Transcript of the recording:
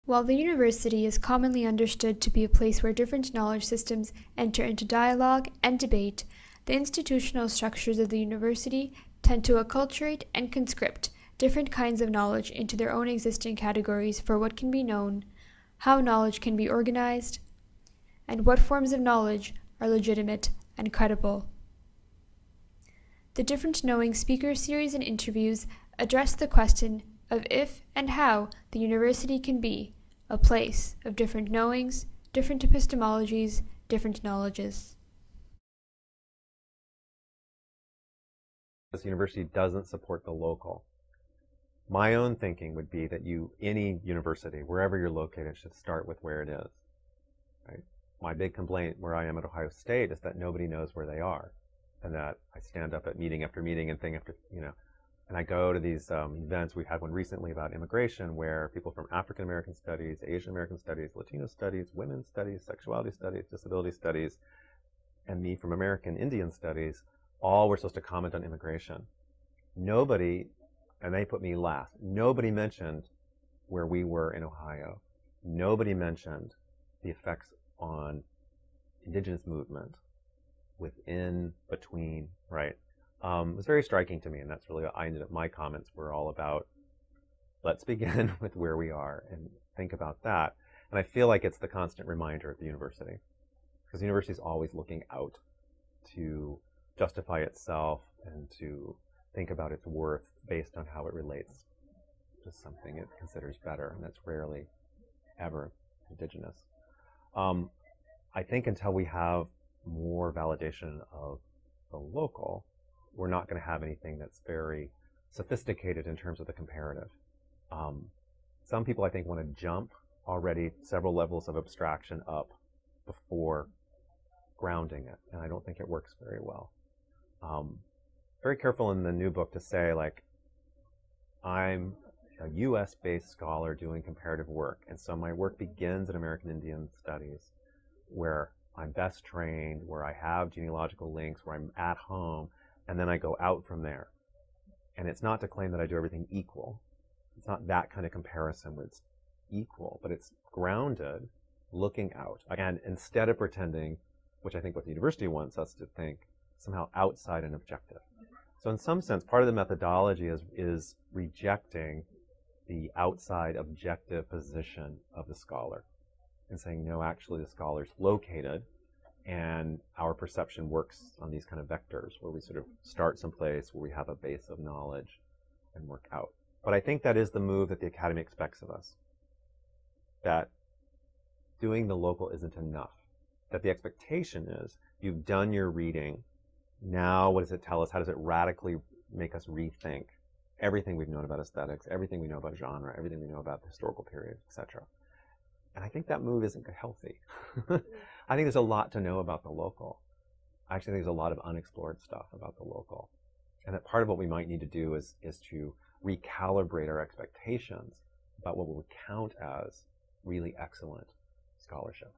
While the university is commonly understood to be a place where different knowledge systems enter into dialogue and debate, the institutional structures of the university tend to acculturate and conscript different kinds of knowledge into their own existing categories for what can be known, how knowledge can be organized, and what forms of knowledge are legitimate and credible. The Different Knowing Speaker series and interviews address the question of if and how the university can be a place of different knowings, different epistemologies, different knowledges. This university doesn't support the local. My own thinking would be that any university, wherever you're located, should start with where it is. Right? My big complaint where I am at Ohio State is that nobody knows where they are, and that I stand up at meeting after meeting and thing after, and I go to these events. We had one recently about immigration where people from African American studies, Asian American studies, Latino studies, women's studies, sexuality studies, disability studies, and me from American Indian studies, all were supposed to comment on immigration. Nobody, and they put me last, nobody mentioned where we were in Ohio. Nobody mentioned the effects on Indigenous movement within, between, right? It was very striking to me, and that's really what I ended up, my comments were all about, let's begin with where we are and think about that. And I feel like it's the constant reminder at the university, because the university is always looking out to justify itself and to think about its worth based on how it relates to something it considers better, and that's rarely ever Indigenous. I think until we have more validation of the local, we're not going to have anything that's very sophisticated in terms of the comparative. Some people, I think, want to jump already several levels of abstraction up before grounding it, and I don't think it works very well. Very careful in the new book to say, like, I'm a US-based scholar doing comparative work, and so my work begins in American Indian Studies, where I'm best trained, where I have genealogical links, where I'm at home, and then I go out from there. And it's not to claim that I do everything equal. It's not that kind of comparison where it's equal, but it's grounded, looking out. And instead of pretending, which I think what the university wants us to think, somehow outside and objective. So in some sense, part of the methodology is rejecting the outside objective position of the scholar and saying, no, actually the scholar's located, and our perception works on these kind of vectors where we sort of start someplace where we have a base of knowledge and work out. But I think that is the move that the Academy expects of us, that doing the local isn't enough, that the expectation is you've done your reading. Now, what does it tell us? How does it radically make us rethink everything we've known about aesthetics, everything we know about genre, everything we know about the historical period, etc.? And I think that move isn't healthy. I think there's a lot to know about the local. I actually think there's a lot of unexplored stuff about the local. And that part of what we might need to do is to recalibrate our expectations about what we would count as really excellent scholarship.